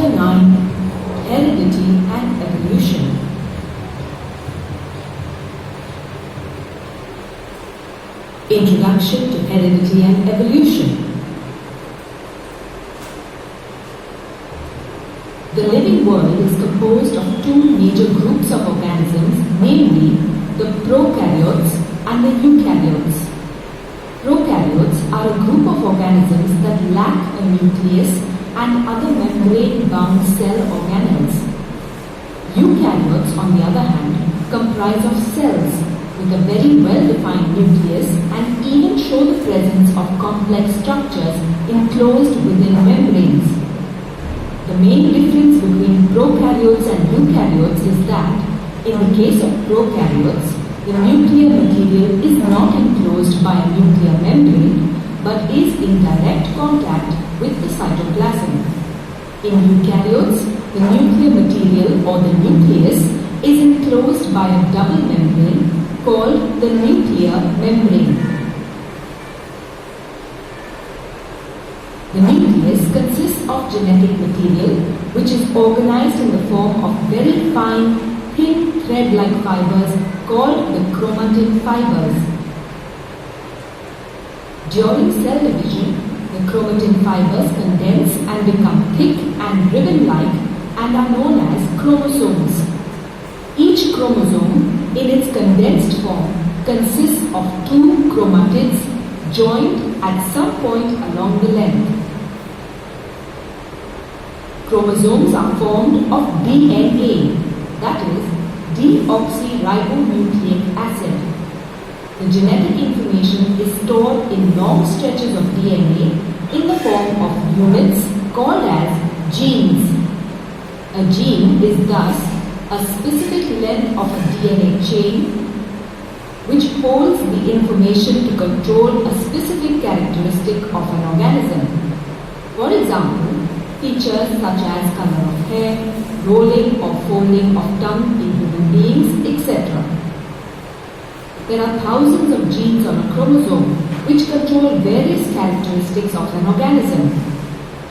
Chapter 9, Heredity and Evolution. Introduction to Heredity and Evolution. The living world is composed of two major groups of organisms, namely the prokaryotes and the eukaryotes. Prokaryotes are a group of organisms that lack a nucleus and other membrane-bound cell organelles. Eukaryotes, on the other hand, comprise of cells with a very well-defined nucleus and even show the presence of complex structures enclosed within membranes. The main difference between prokaryotes and eukaryotes is that, in the case of prokaryotes, the nuclear material is not enclosed by a nuclear membrane, but is in direct contact with the cytoplasm. In eukaryotes, the nuclear material or the nucleus is enclosed by a double membrane called the nuclear membrane. The nucleus consists of genetic material which is organized in the form of very fine, thin thread-like fibers called the chromatin fibers. During cell division, the chromatin fibers condense and become thick and ribbon-like and are known as chromosomes. Each chromosome, in its condensed form, consists of two chromatids joined at some point along the length. Chromosomes are formed of DNA, that is, deoxyribonucleic acid. The genetic information is stored in long stretches of DNA in the form of units called as genes. A gene is thus a specific length of a DNA chain which holds the information to control a specific characteristic of an organism. For example, features such as color of hair, rolling or folding of tongue in human beings, etc. There are thousands of genes on a chromosome which control various characteristics of an organism.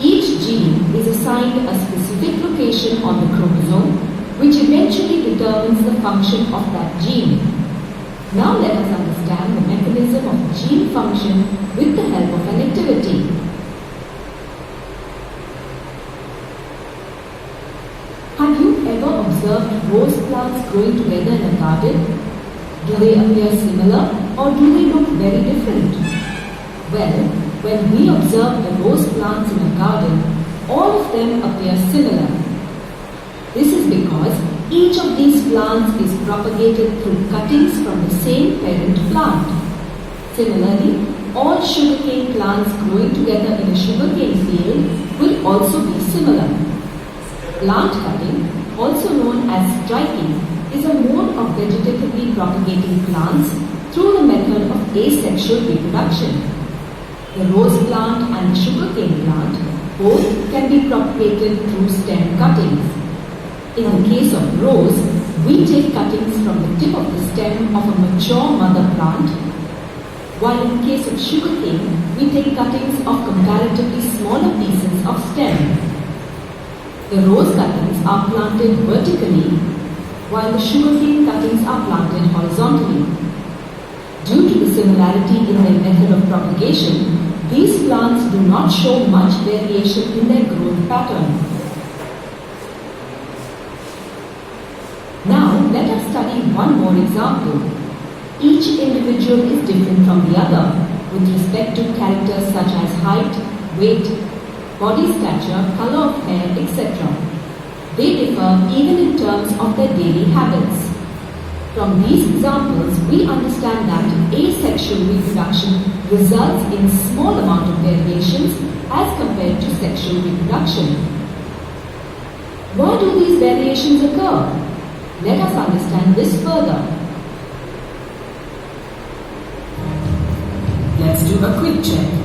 Each gene is assigned a specific location on the chromosome which eventually determines the function of that gene. Now let us understand the mechanism of gene function with the help of an activity. Have you ever observed rose plants growing together in a garden? Do they appear similar or do they look very different? Well, when we observe the rose plants in a garden, all of them appear similar. This is because each of these plants is propagated through cuttings from the same parent plant. Similarly, all sugarcane plants growing together in a sugarcane field will also be similar. Plant cutting, also known as striking, is a mode of vegetatively propagating plants through the method of asexual reproduction. The rose plant and the sugarcane plant both can be propagated through stem cuttings. In the case of rose, we take cuttings from the tip of the stem of a mature mother plant, while in the case of sugarcane, we take cuttings of comparatively smaller pieces of stem. The rose cuttings are planted vertically, while the sugarcane cuttings are planted horizontally. Due to the similarity in their method of propagation, these plants do not show much variation in their growth pattern. Now, let us study one more example. Each individual is different from the other with respect to characters such as height, weight, body stature, color of hair, etc. They differ even in terms of their daily habits. From these examples, we understand that asexual reproduction results in small amount of variations as compared to sexual reproduction. Why do these variations occur? Let us understand this further. Let's do a quick check.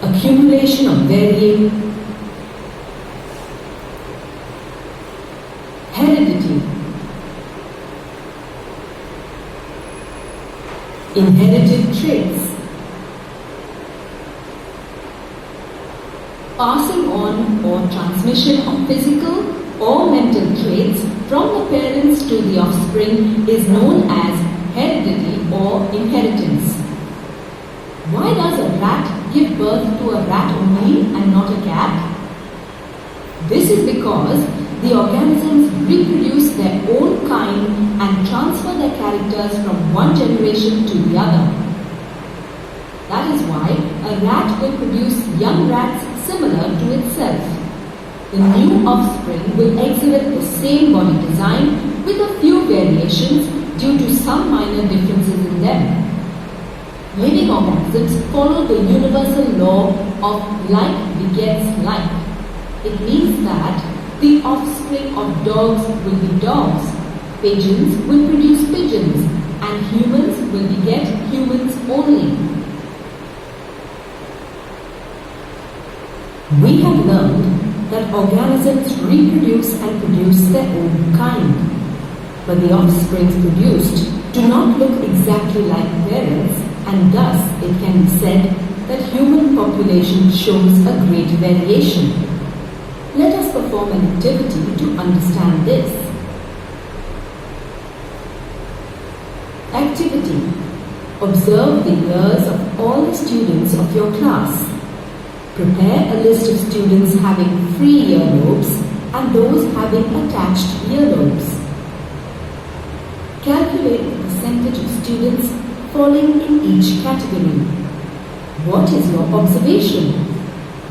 accumulation of varying, heredity, inherited traits, passing on or transmission of physical or mental traits from the parents to the offspring is known as heredity or inheritance. Why does a rat give birth to a rat only and not a cat? This is because the organisms reproduce their own kind and transfer their characters from one generation to the other. That is why a rat will produce young rats similar to itself. The new offspring will exhibit the same body design with a few variations due to some minor differences in them. Living organisms follow the universal law of like begets like. It means that the offspring of dogs will be dogs, pigeons will produce pigeons, and humans will beget humans only. We have learned that organisms reproduce and produce their own kind, but the offsprings produced do not look exactly like parents, and thus it can be said that human population shows a great variation. Let us perform an activity to understand this. Activity: observe the ears of all the students of your class. Prepare a list of students having free earlobes and those having attached earlobes. Calculate the percentage of students falling in each category. What is your observation?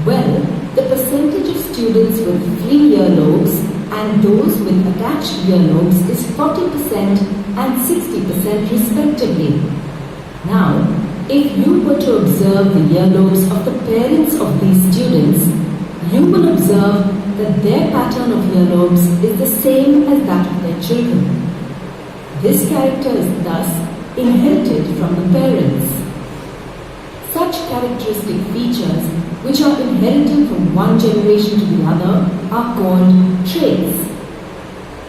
Well, the percentage of students with free earlobes and those with attached earlobes is 40% and 60% respectively. Now, if you were to observe the earlobes of the parents of these students, you will observe that their pattern of earlobes is the same as that of their children. This character is thus inherited from the parents. Such characteristic features, which are inherited from one generation to the other, are called traits.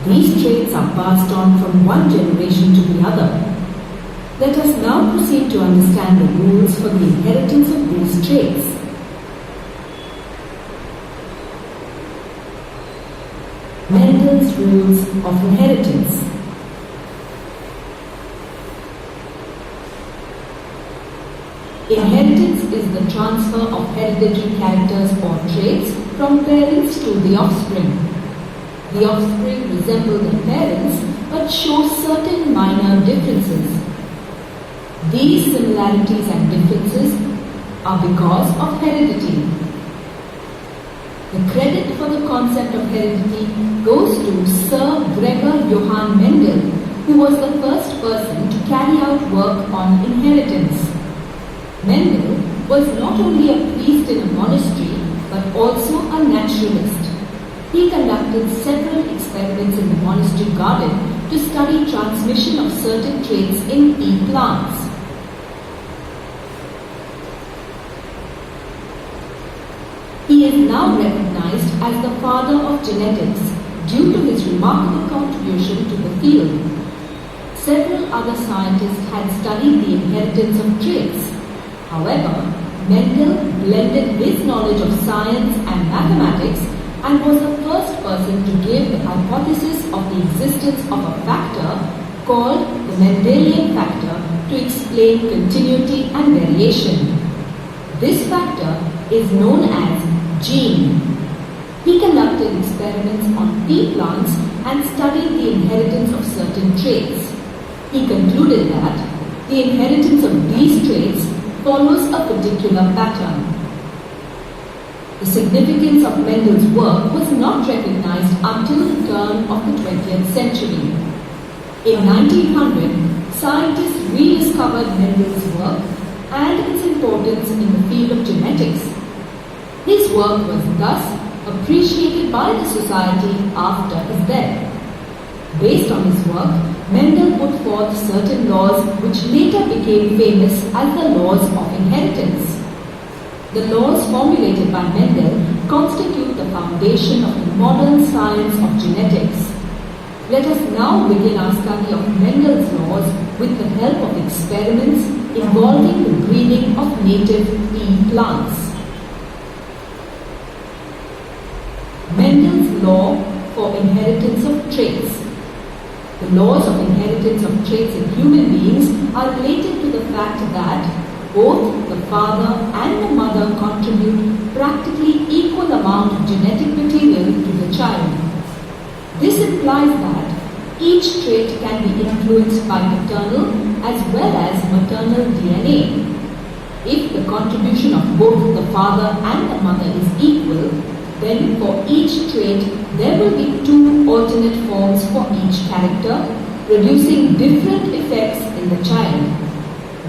These traits are passed on from one generation to the other. Let us now proceed to understand the rules for the inheritance of these traits. Mendel's rules of inheritance. Inheritance is the transfer of hereditary characters or traits from parents to the offspring. The offspring resemble their parents but show certain minor differences. These similarities and differences are because of heredity. The credit for the concept of heredity goes to Sir Gregor Johann Mendel, who was the first person to carry out work on inheritance. Mendel was not only a priest in a monastery but also a naturalist. He conducted several experiments in the monastery garden to study transmission of certain traits in pea plants. He is now recognized as the father of genetics due to his remarkable contribution to the field. Several other scientists had studied the inheritance of traits. However, Mendel blended his knowledge of science and mathematics and was the first person to give the hypothesis of the existence of a factor called the Mendelian factor to explain continuity and variation. This factor is known as gene. He conducted experiments on pea plants and studied the inheritance of certain traits. He concluded that the inheritance of these traits follows a particular pattern. The significance of Mendel's work was not recognized until the turn of the 20th century. In 1900, scientists rediscovered Mendel's work and its importance in the field of genetics. His work was thus appreciated by the society after his death. Based on his work, Mendel put forth certain laws which later became famous as the laws of inheritance. The laws formulated by Mendel constitute the foundation of the modern science of genetics. Let us now begin our study of Mendel's laws with the help of experiments involving the breeding of native pea plants. Mendel's law for inheritance of traits. The laws of inheritance of traits in human beings are related to the fact that both the father and the mother contribute practically equal amount of genetic material to the child. This implies that each trait can be influenced by paternal as well as maternal DNA. If the contribution of both the father and the mother is equal, then for each trait there will be two alternate forms for each character, producing different effects in the child.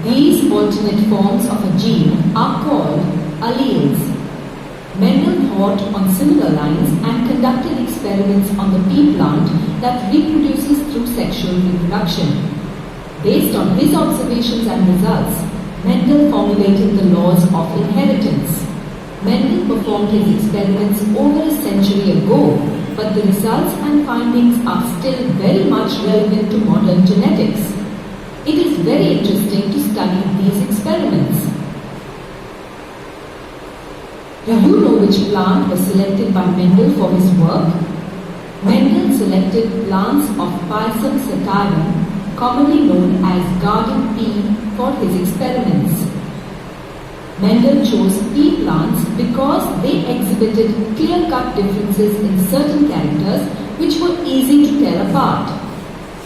These alternate forms of a gene are called alleles. Mendel thought on similar lines and conducted experiments on the pea plant that reproduces through sexual reproduction. Based on his observations and results, Mendel formulated the laws of inheritance. Mendel performed his experiments over a century ago, but the results and findings are still very much relevant to modern genetics. It is very interesting to study these experiments. Do you know which plant was selected by Mendel for his work? Mendel selected plants of Pisum satirum, commonly known as garden pea, for his experiments. Mendel chose pea plants because they exhibited clear-cut differences in certain characters which were easy to tell apart.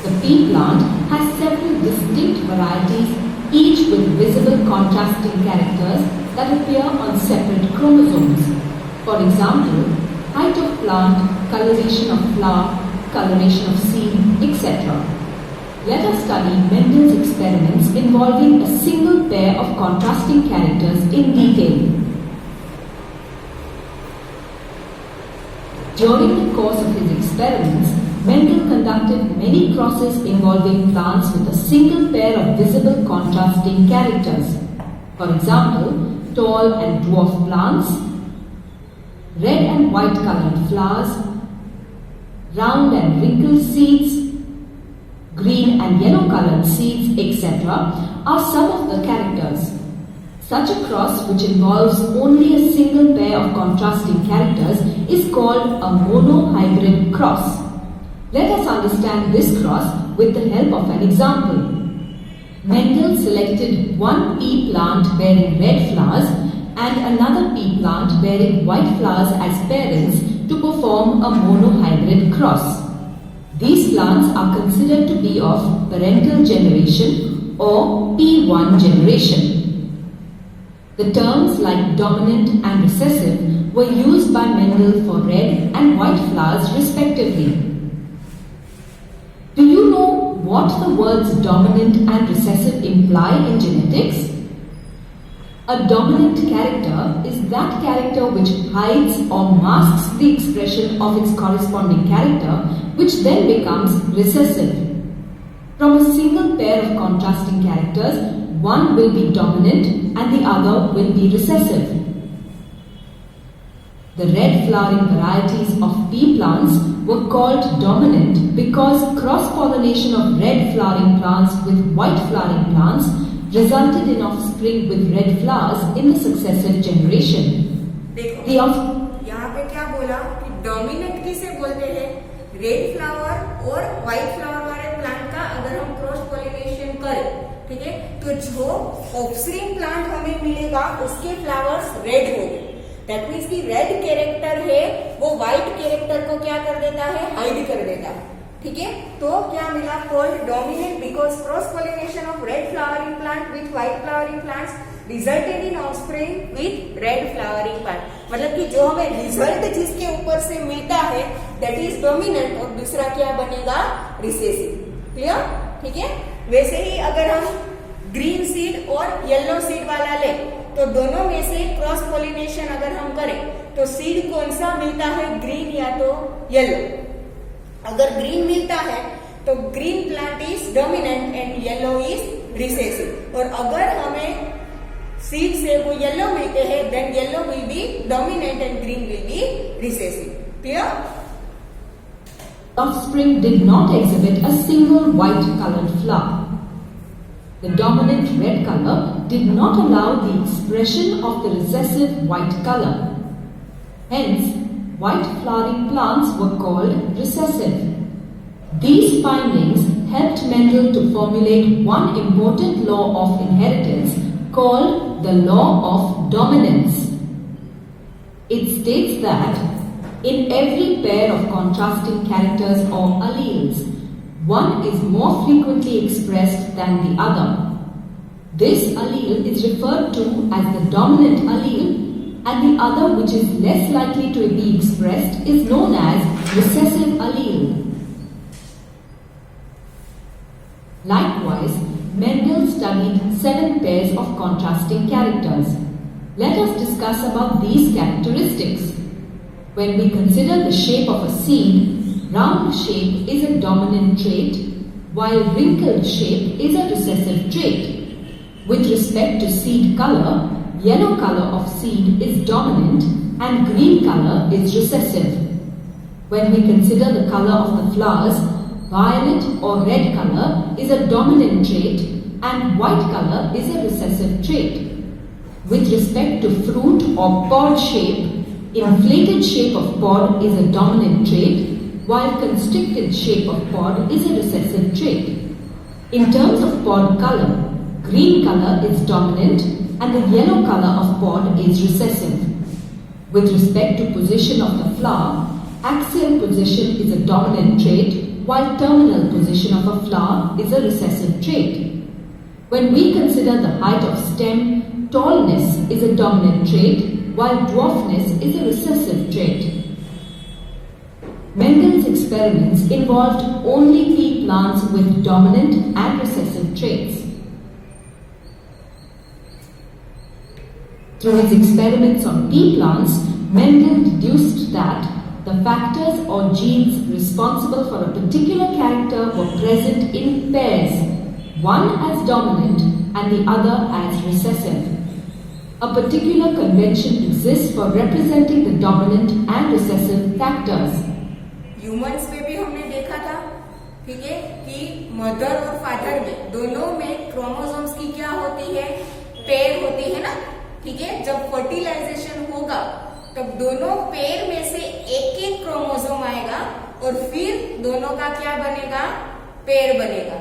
The pea plant has several distinct varieties, each with visible contrasting characters that appear on separate chromosomes. For example, height of plant, coloration of flower, coloration of seed, etc. Let us study Mendel's experiments involving a single pair of contrasting characters in detail. During the course of his experiments, Mendel conducted many crosses involving plants with a single pair of visible contrasting characters. For example, tall and dwarf plants, red and white colored flowers, round and wrinkled seeds, green and yellow colored seeds, etc. are some of the characters. Such a cross, which involves only a single pair of contrasting characters, is called a monohybrid cross. Let us understand this cross with the help of an example. Mendel selected one pea plant bearing red flowers and another pea plant bearing white flowers as parents to perform a monohybrid cross. These plants are considered to be of parental generation or P1 generation. The terms like dominant and recessive were used by Mendel for red and white flowers respectively. Do you know what the words dominant and recessive imply in genetics? A dominant character is that character which hides or masks the expression of its corresponding character, which then becomes recessive. From a single pair of contrasting characters, one will be dominant and the other will be recessive. The red flowering varieties of pea plants were called dominant because cross-pollination of red flowering plants with white flowering plants resulted in offspring with red flowers in the successive generation. देखो यहाँ पे क्या बोला कि dominant किसे बोलते हैं? Red flower और व्हाइट फ्लावर वाले प्लांट का अगर हम क्रॉस पॉलिनेशन करें, ठीक है, तो जो ऑफस्प्रिंग प्लांट हमें मिलेगा उसके फ्लावर्स रेड होंगे. दैट मीन्स की रेड कैरेक्टर है वो व्हाइट कैरेक्टर को क्या कर देता है? हाइड कर देता है. ठीक है, तो क्या मिला? Called dominant because cross pollination of red flowering plant with white flowering plants resulted in offspring with red flowering plant. मतलब कि जो हमें रिजल्ट जिसके ऊपर से मिलता है दैट इज डोमिनेंट और दूसरा क्या बनेगा? रिसेसिव. क्लियर? ठीक है. वैसे ही अगर हम ग्रीन सीड और येलो सीड वाला ले तो दोनों में से क्रॉस पॉलिनेशन अगर हम करें तो सीड कौन सा मिलता है? ग्रीन या तो येलो. अगर ग्रीन मिलता है तो green plant is dominant and yellow is recessive. और अगर हमें सीड से वो येलो मिलते हैं, then yellow will be dominant and green will be recessive. Clear? Offspring did not exhibit a single white colored flower. The dominant red color did not allow the expression of the recessive white color. Hence, white flowering plants were called recessive. These findings helped Mendel to formulate one important law of inheritance called the law of dominance. It states that in every pair of contrasting characters or alleles, one is more frequently expressed than the other. This allele is referred to as the dominant allele, and the other, which is less likely to be expressed, is known as recessive allele. Likewise, Mendel studied 7 pairs of contrasting characters. Let us discuss about these characteristics. When we consider the shape of a seed, round shape is a dominant trait, while wrinkled shape is a recessive trait. With respect to seed color, yellow color of seed is dominant and green color is recessive. When we consider the color of the flowers, violet or red color is a dominant trait and white color is a recessive trait. With respect to fruit or pod shape, inflated shape of pod is a dominant trait, while constricted shape of pod is a recessive trait. In terms of pod color, green color is dominant and the yellow color of pod is recessive. With respect to position of the flower, axial position is a dominant trait, while terminal position of a flower is a recessive trait. When we consider the height of stem, tallness is a dominant trait, while dwarfness is a recessive trait. Mendel's experiments involved only pea plants with dominant and recessive traits. Through his experiments on pea plants, Mendel deduced that the factors or genes responsible for a particular character were present in pairs, one as dominant and the other as recessive. A particular convention exists for representing the dominant and recessive factors. Humans में भी हमने देखा था, ठीक है, कि mother और father में दोनों में क्रोमोसोम्स की क्या होती है, पेयर होती है ना, ठीक है. जब फर्टिलाइजेशन होगा तब दोनों पेयर में से एक एक क्रोमोसोम आएगा और फिर दोनों का क्या बनेगा, पेयर बनेगा.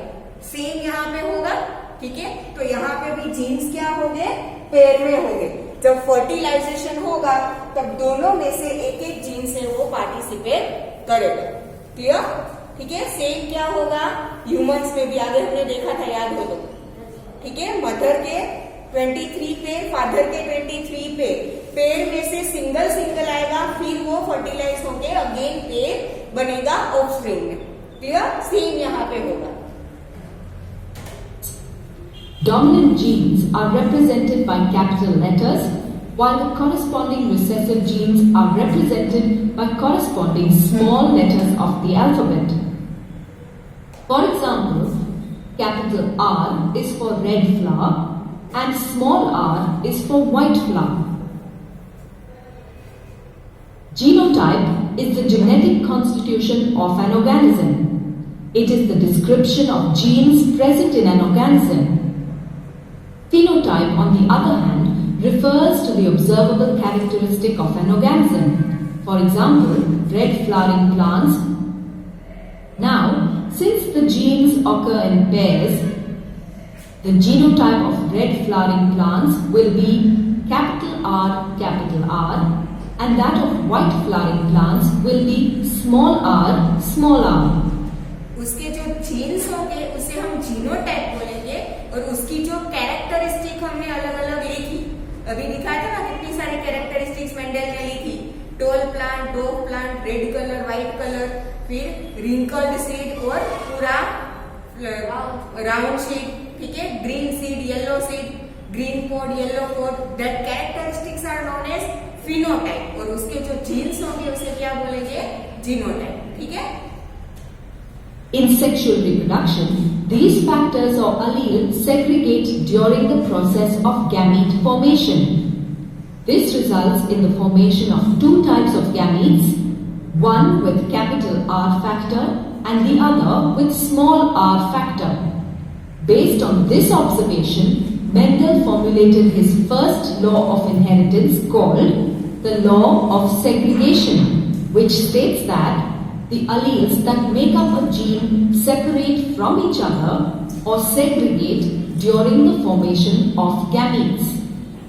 सेम यहाँ पे होगा, ठीक है. तो यहाँ पे भी जीन्स क्या हो गए, पेयर में हो गए. जब फर्टिलाइजेशन होगा तब दोनों में से एक एक जीन से वो पार्टिसिपेट करेगा. क्लियर? ठीक है. सेम क्या होगा ह्यूमंस में भी, आगे हमने देखा था, याद हो तो, ठीक है. मदर के 23 पेयर, फादर के 23 पेयर में से सिंगल सिंगल आएगा, फिर वो फर्टिलाइज होके अगेन पेयर बनेगा ऑफस्प्रिंग में. क्लियर? सेम यहाँ पे होगा. Dominant genes are represented by capital letters, while the corresponding recessive genes are represented by corresponding small letters of the alphabet. For example, capital R is for red flower and small r is for white flower. Genotype is the genetic constitution of an organism. It is the description of genes present in an organism. Phenotype, on the other hand, refers to the observable characteristic of an organism. For example, red flowering plants. Now, since the genes occur in pairs, the genotype of red flowering plants will be capital R, and that of white flowering plants will be small r. उसके जो jeans होंगे उसे हम genotype बोलेंगे, और उसकी जो characteristic हमने अलग अलग लिखी, अभी दिखाया था ना कितनी सारी कैरेक्टरिस्टिक्स मेंडल ने लिखी. Tall plant, dog plant, red colour, white colour, फिर रिंकल्ड सीड और पूरा राउंड सीड, ठीक है, green seed, yellow seed, green pod, yellow pod. That characteristics are known as phenotype, और उसके जो जीन्स होंगे उसे क्या बोलेंगे, जीनोटाइप. ठीक है. In sexual reproduction, these factors or alleles segregate during the process of gamete formation. This results in the formation of two types of gametes, one with capital R factor and the other with small r factor. Based on this observation, Mendel formulated his first law of inheritance called the law of segregation, which states that the alleles that make up a gene separate from each other or segregate during the formation of gametes.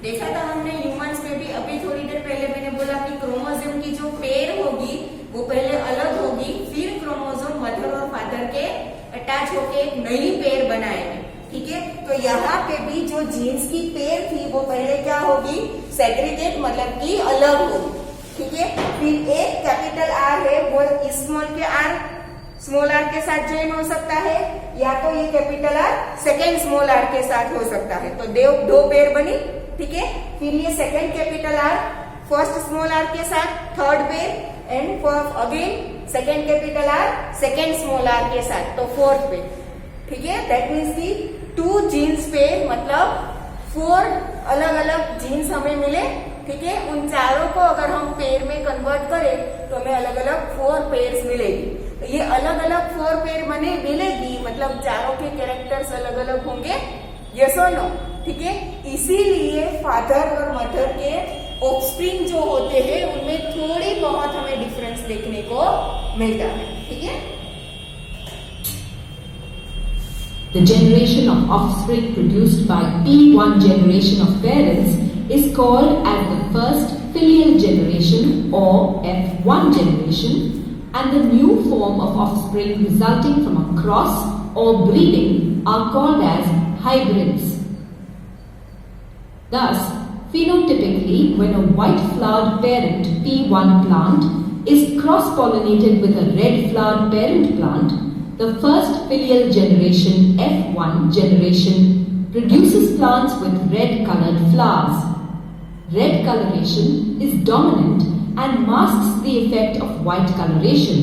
देखा था हमने humans में भी, अभी थोड़ी देर पहले मैंने बोला कि क्रोमोसोम की जो पेयर होगी वो पहले अलग होगी, फिर क्रोमोसोम मदर और फादर के अटैच होके एक नई पेयर बनाएंगे। ठीक है, तो यहाँ पे भी जो जीन्स की पेयर थी वो पहले क्या होगी, सेग्रीगेट मतलब कि अलग होगी। ठीक है, फिर एक कैपिटल आर है वो स्मॉल आर के साथ ज्वाइन हो सकता है, या तो ये capital R second small R के साथ हो सकता है। तो दो पेयर बनी। ठीक है, फिर ये second capital R first small R के साथ third pair, and again second capital R second small R के साथ, तो फोर्थ पेयर। ठीक है, दैट मीन्स की 2 जीन्स पेयर मतलब 4 अलग अलग जीन्स हमें मिले। ठीक है, उन चारों को अगर हम पेयर में कन्वर्ट करें तो हमें अलग अलग 4 पेयर्स मिलेगी। तो ये अलग अलग 4 पेयर मिलेगी मतलब चारों के कैरेक्टर्स अलग अलग होंगे, यस और नो। ठीक है, इसीलिए फादर और मदर के ऑफस्प्रिंग जो होते हैं उनमें थोड़ी बहुत हमें डिफरेंस देखने को मिलता है। ठीक है, The generation of offspring produced by P1 generation of parents is called as the first filial generation or F1 generation, and the new form of offspring resulting from a cross or breeding are called as hybrids. Thus, phenotypically, when a white-flowered parent P1 plant is cross-pollinated with a red-flowered parent plant, the first filial generation F1 generation produces plants with red-colored flowers. Red coloration is dominant and masks the effect of white coloration.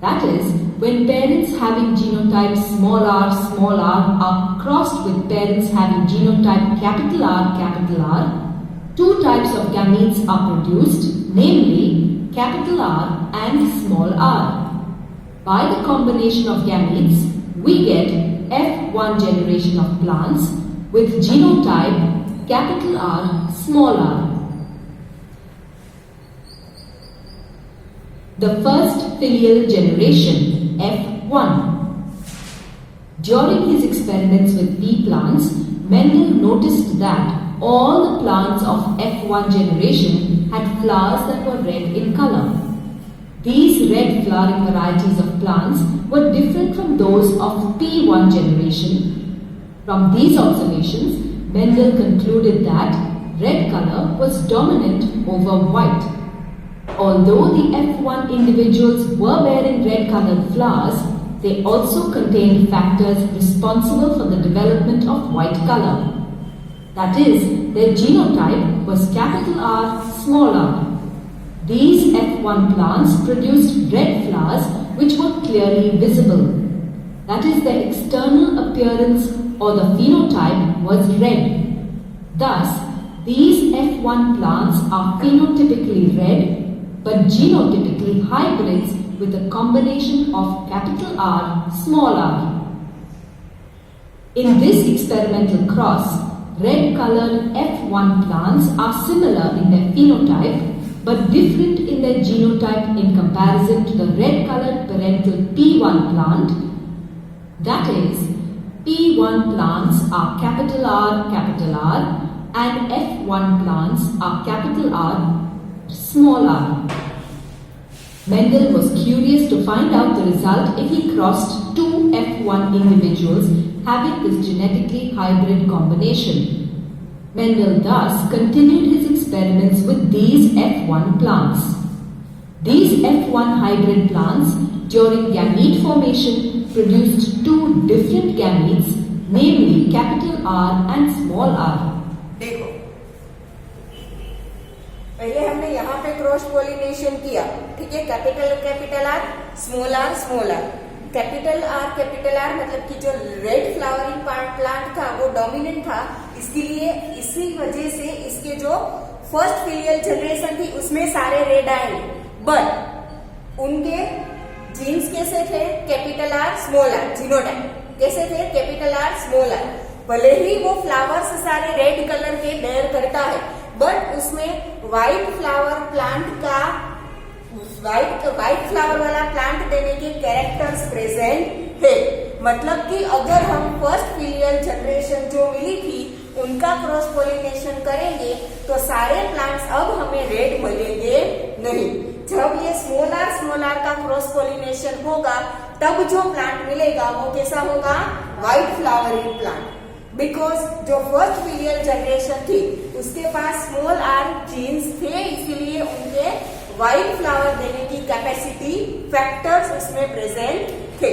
That is, when parents having genotype small r are crossed with parents having genotype capital R, 2 types of gametes are produced, namely capital R and small r. By the combination of gametes, we get F1 generation of plants with genotype capital R, small r. The first filial generation, F1. During his experiments with pea plants, Mendel noticed that all the plants of F1 generation had flowers that were red in color. These red flowering varieties of plants were different from those of P1 generation. From these observations, Mendel concluded that red color was dominant over white. Although the F1 individuals were bearing red colored flowers, they also contained factors responsible for the development of white color. That is, their genotype was capital R, small r. These F1 plants produced red flowers which were clearly visible. That is, their external appearance or the phenotype was red. Thus, these F1 plants are phenotypically red but genotypically hybrids with a combination of capital R, small r. In this experimental cross, red-colored F1 plants are similar in their phenotype but different in their genotype in comparison to the red-colored parental P1 plant. That is, P1 plants are capital R, and F1 plants are capital R, small r. Mendel was curious to find out the result if he crossed 2 F1 individuals having this genetically hybrid combination. Mendel thus continued his experiments with these F1 plants. These F1 hybrid plants during gamete formation produced 2 different gametes, namely capital R and small r. देखो, पहले हमने यहाँ पे cross pollination किया। ठीक है, capital R, small R, capital R मतलब कि जो रेड फ्लावरिंग प्लांट था वो डोमिनेंट था, इसके लिए इसी वजह से इसके जो फर्स्ट फिलियल जनरेशन थी उसमें सारे रेड आएंगे। बट उनके जीन्स कैसे थे? Capital R small R, genotype कैसे थे? Capital R small R. भले ही वो फ्लावर्स सारे रेड कलर के बेयर करता है, बट उसमें व्हाइट फ्लावर प्लांट का व्हाइट फ्लावर वाला प्लांट देने के कैरेक्टर्स प्रेजेंट है। मतलब कि अगर हम फर्स्ट फिलियल जनरेशन जो मिली थी उनका क्रॉस पोलिनेशन करेंगे तो सारे प्लांट्स अब हमें रेड मिलेंगे नहीं। जब ये स्मॉल आर का क्रॉस पोलिनेशन होगा तब जो प्लांट मिलेगा वो कैसा होगा? White flowering plant. बिकॉज जो फर्स्ट फिलियल जनरेशन थी उसके पास स्मॉल आर जीन्स थे, इसीलिए उनके व्हाइट फ्लावर देने की कैपेसिटी फैक्टर्स उसमें प्रेजेंट थे।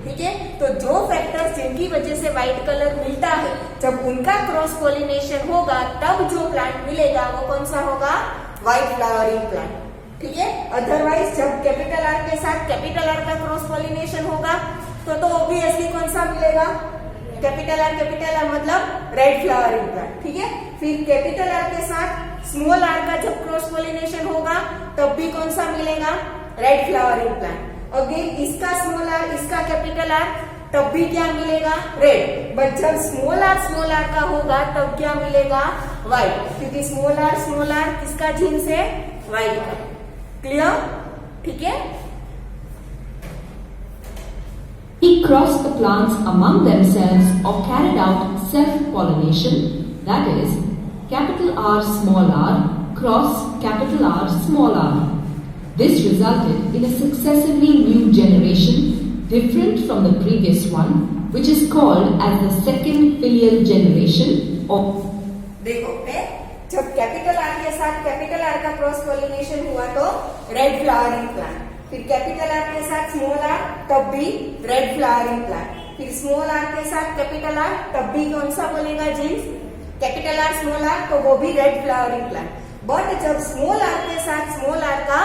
ठीक है, तो जो फैक्टर्स जिनकी वजह से व्हाइट कलर मिलता है, जब उनका क्रॉस पोलिनेशन होगा तब जो प्लांट मिलेगा वो कौन सा होगा? White flowering plant. ठीक है, अदरवाइज जब कैपिटल आर के साथ कैपिटल आर का क्रॉस पोलिनेशन होगा तो ऑब्वियसली कौन सा मिलेगा? कैपिटल आर मतलब रेड फ्लावरिंग प्लांट। ठीक है, फिर कैपिटल आर के साथ स्मॉल आर का जब क्रॉस पोलिनेशन होगा तब भी कौन सा मिलेगा? Red flowering plant. अगेन इसका स्मॉल आर इसका कैपिटल आर, तब भी क्या मिलेगा? रेड। बट जब स्मॉल आर का होगा तब क्या मिलेगा? व्हाइट, क्योंकि स्मॉल आर किसका जीन्स है? व्हाइट का। क्लियर? ठीक है। He crossed the plants among themselves or carried out self-pollination, that is, capital R small r cross capital R small r. This resulted in a successively new generation different from the previous one, which is called as the second filial generation of. देखो जब capital R के साथ capital R का cross pollination हुआ तो red flowering plant, फिर capital R के साथ स्मॉल आर तब भी रेड फ्लावरिंग प्लांट, फिर स्मॉल आर के साथ कैपिटल आर तब भी कौन सा बोलेगा genes? Capital R small R, तो वो भी रेड फ्लावरिंग प्लांट। बट जब स्मॉल आर के साथ स्मॉल आर का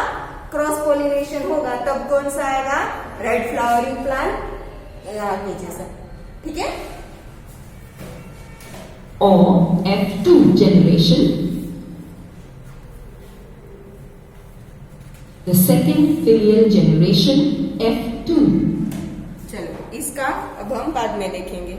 क्रॉस पोलिनेशन होगा तब कौन सा आएगा? रेड फ्लावरिंग प्लांट आगे जैसा। ठीक है, or F2 generation, the second filial generation F2. चलो इसका अब हम बाद में देखेंगे।